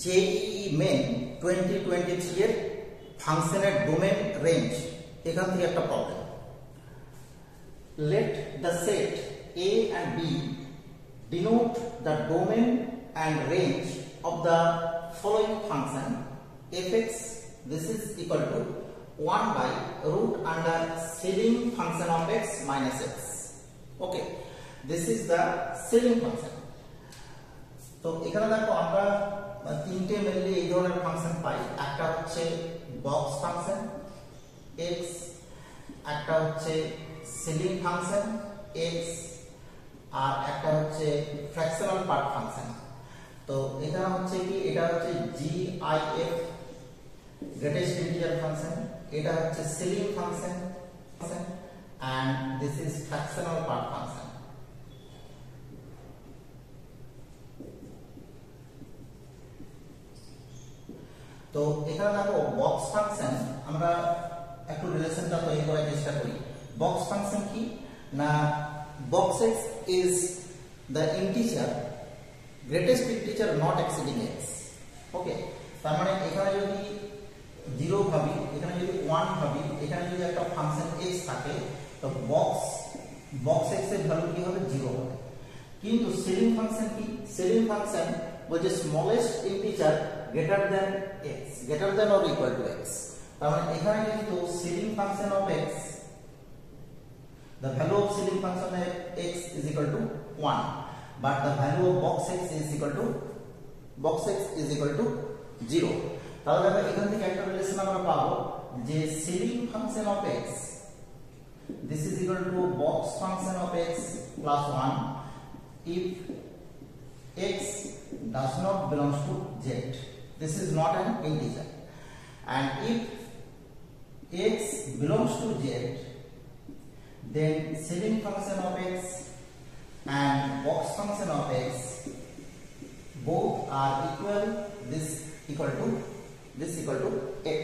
JEE main 2023 এর ফাংশনের domain range এখান থেকে একটা problem. Let the set A and B denote the domain and range of the following function fx. This is equal to 1 by root under ceiling function of x minus x. Okay, this is the ceiling function. তো এখানে দেখো আমরা তিনটে mainly এই ধরনের function পাই। একটা হচ্ছে box function x, একটা হচ্ছে সিলিং ফাংশন x, আর একটা হচ্ছে ফ্র্যাকশনাল পার্ট ফাংশন। তো এখানে হচ্ছে কি, এটা হচ্ছে GIF গ্রেটেস্ট ইন্টিজার ফাংশন, এটা হচ্ছে ceiling function and this is fractional part function. তো এখানে দেখো বক্স ফাংশন, আমরা একটু রিলেশনটা তৈরি করার চেষ্টা করি। বক্স ফাংশন কি না, box x is the integer greatest integer not exceeding x. ওকে, তার মানে এখানে যদি 0 ভাবি, এখানে যদি 1 ভাবি, এখানে যদি একটা ফাংশন x থাকে তো বক্স x এর ভ্যালু কি হবে, 0 হবে। কিন্তু সিলিং ফাংশন কি, সিলিং ফাংশন বলছে smallest integer greater than x, greater than or equal to x। তার মানে এখানে কিন্তু ceiling function of x, the value of ceiling function of x is equal to 1, but the value of box x is equal to 0. তাহলে দেখো এখান থেকে একটা relation আমরা পাবো যে ceiling function of x this is equal to box function of x plus 1 if x does not belongs to z. This is not an integer, and if x belongs to z, then ceiling function of x and box function of x both are equal, this equal to x.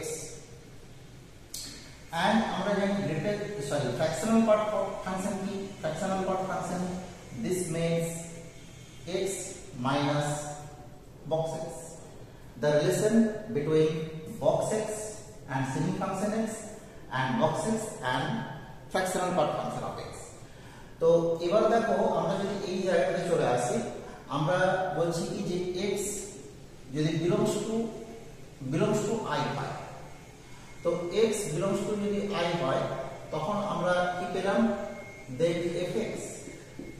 And আমরা জানি fractional part function কি, fractional part function, this means x minus box x. The relation between box x and ceiling function x and box x and fractional part function of x. তো এবার দেখো আমরা যদি এই জায়গাটাতে চলে আসি, আমরা বলছি কি যে x যদি belongs to I হয়, তো x belongs to যদি I হয় তখন আমরা কি পেলাম, then fx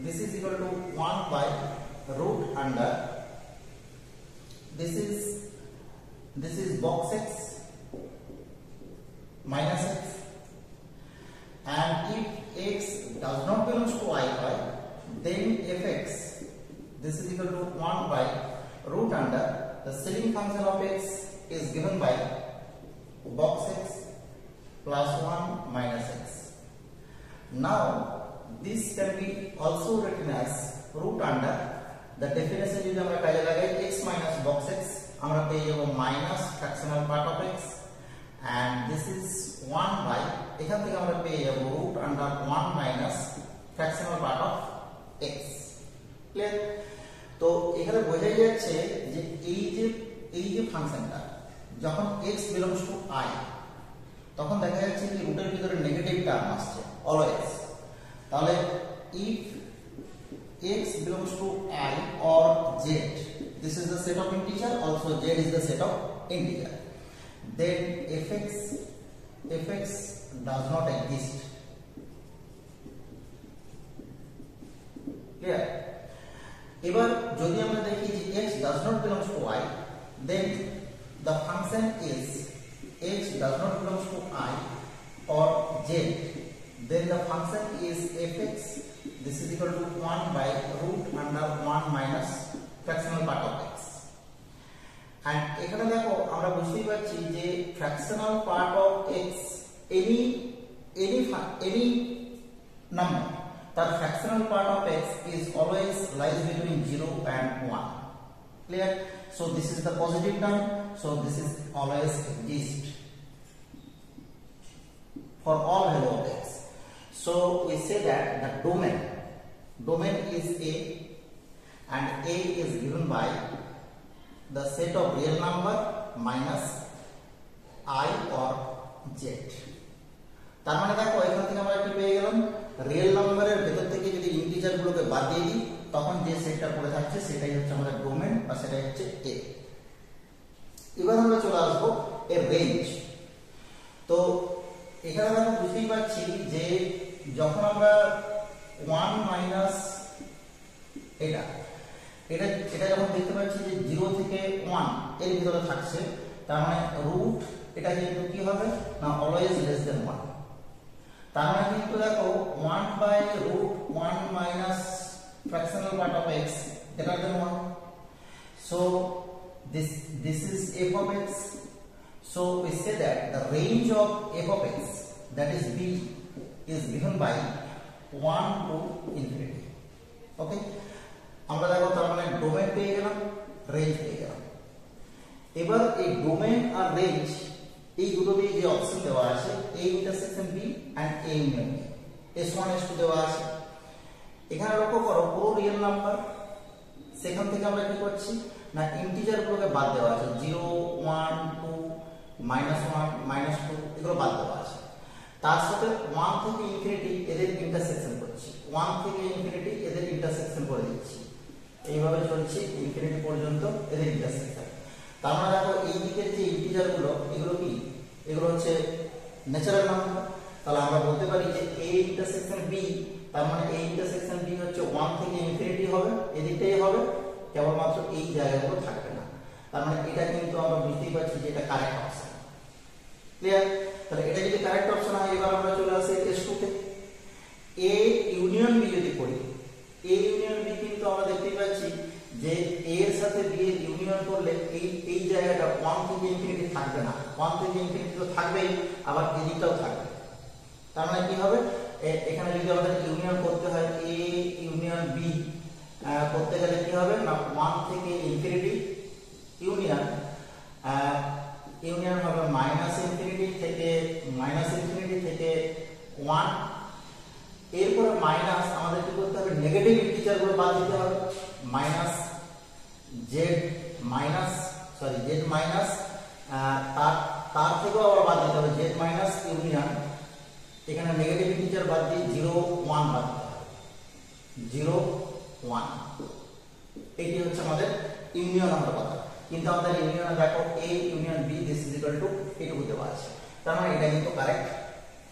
this is equal to 1 by root under this is box x minus x, and if x does not belongs to I হয়, then fx this is equal to 1 by root under the ceiling function of x is given by box x plus 1 minus x. Now this can be also written as root under the definition যদি আমরা কাজে লাগাই x minus box x, আমরা পেয়ে যাব minus fractional part of x, and this is 1 by, এখান থেকে আমরা পেয়ে যাব root under 1 minus fractional part of x. Clear? তো এখানে বোঝাই যাচ্ছে যে এই যে ফাংশনটা যখন x belongs to I, তখন দেখা যাচ্ছে যে রুটের ভিতরে নেগেটিভ টার্ম আসছে অলওয়েজ। তাহলে if x belongs to I or z, this is the set of integer, also z is the set of integer, then fx does not exist. Clear? এবার যদি আমরা দেখি যে x does not belongs to I, then the function is x does not belongs to I or z, then the function is fx this is equal to 1 by root under 1 minus fractional part of x. And এখানে দেখো আমরা বুঝতেই পারছি যে fractional part of x any number, তার fractional part of x is always lies between 0 and 1. Clear? So this is the positive term, so this is always exist for all value of x. So we say that the domain is A, and A is given by the set of real number minus I or z. তার মানে দেখো এখান থেকে আমরা কি পেয়ে গেলাম, real নাম্বারের ভেতর থেকে যদি ইন্টিজার গুলোকে বাদ দিয়ে দিই তখন যে সেটটা পড়ে থাকছে সেটাই হচ্ছে আমাদের ডোমেন বা সেটাই হচ্ছে এ। এবার আমরা চলে আসবো এর রেঞ্জ। তো এখানে আমরা বুঝতেই পারছি যে যখন আমরা 1 মাইনাস এটা এটা এটা যখন দেখতে পাচ্ছি যে 0 থেকে 1 এর ভিতরে থাকছে, তার মানে রুট এটা কিন্তু কি হবে না অলওয়েজ লেস দেন 1। তার মানে কিন্তু দেখো 1 by root 1 minus fractional part of x greater than 1. So this is f of x. So we say that the range of f of x, that is b, is given by 1 to infinity. Okay, আমরা দেখো তার মানে domain পেয়ে গেলাম, range পেয়ে গেলাম। এবার এই ডোমেন আর রেঞ্জ এই দুটো দিয়ে যে অপশন দেওয়া আছে a intersection b and a union b, s1 s2 দেওয়া আছে। এখানে লক্ষ্য করো পুরো রিয়েল নাম্বার, সেখান থেকে আমরা কি করছি না ইন্টিজার গুলোকে বাদ দেওয়া আছে, 0 1 2 -1 -2 এগুলো বাদ দেওয়া আছে। তার সাথে 1 থেকে ইনফিনিটি এদের ইন্টারসেকশন করছি, 1 থেকে ইনফিনিটি এদের ইন্টারসেকশন করে দিচ্ছি, এইভাবে চলছে ইনফিনিটি পর্যন্ত এদের ইন্টারসেকশন। তার মানে দেখো এই দিকের যে ইন্টিজার গুলো এগুলো কি, এগুলো হচ্ছে ন্যাচারাল নাম্বার। তাহলে আমরা বলতে পারি যে a ইন্টারসেকশন b, তার মানে a ইন্টারসেকশন b হচ্ছে 1 থেকে ইনফিনিটি হবে, এদিকটাই হবে, কেবলমাত্র এই জায়গাগুলো থাকবে না। তার মানে এটা কিন্তু আমরা বুঝতেই পারছি যে এটা কারেক্ট অপশন। ক্লিয়ার? তাহলে এটা যদি কারেক্ট অপশন হয় এবার আমরা চলে আসি s2 তে। a ইউনিয়ন b যদি করি, a ইউনিয়ন b কিন্তু আমরা দেখতেই পাচ্ছি যে a এর সাথে b এর ইউনিয়ন করলে এই জায়গাটা 1 থেকে ইনফিনিটি থাকবে না, 1 থেকে ইনফিনিটি তো থাকবেই, আবার এদিকটাও থাকবে। তার মানে কি হবে, এখানে যদি আমাদের ইউনিয়ন করতে হয় a ইউনিয়ন b করতে গেলে কি হবে না 1 থেকে ইনফিনিটি ইউনিয়ন ইউনিয়ন হবে ইনফিনিটি থেকে 1, এরপরে মাইনাস আমাদের কি করতে হবে নেগেটিভ ইন্টিজার গুলো বাদ দিতে হবে, z মাইনাস তার থেকেও আবার বাদ দিতে হবে z মাইনাস ইউনিয়ন, এখানে নেগেটিভ ইন্টিজার বাদ দিয়ে 0 1 বাদ দিতে হবে, 0 1 এটি হচ্ছে আমাদের ইউনিয়ন আমরা কথা। কিন্তু আমাদের ইউনিয়ন দেখো a union b this is equal to এটুকু দেওয়া আছে, তার মানে এটা কিন্তু কারেক্ট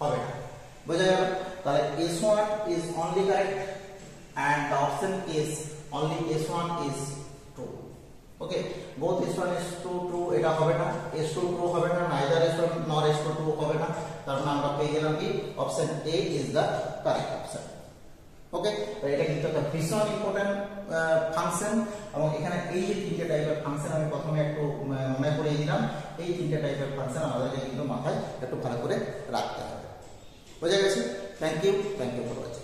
হবে না। বোঝা গেল? তাহলে s1 is only correct and the option is only s1 is true. Okay, both s1 is true এটা হবে না, s2 true হবে না, neither s1 nor s2 true হবে না। তার মানে আমরা পেয়ে গেলাম কি option a is the correct option. ওকে, তো এটা কিন্তু একটা ভীষণ ইম্পর্টেন্ট ফাংশন, এবং এখানে এই যে তিনটে টাইপের ফাংশন আমি প্রথমে একটু মনে করিয়ে দিলাম, এই তিনটে টাইপের ফাংশন আমাদেরকে কিন্তু মাথায় একটু ভালো করে রাখতে হবে। বোঝা গেছে? Thank you for watching.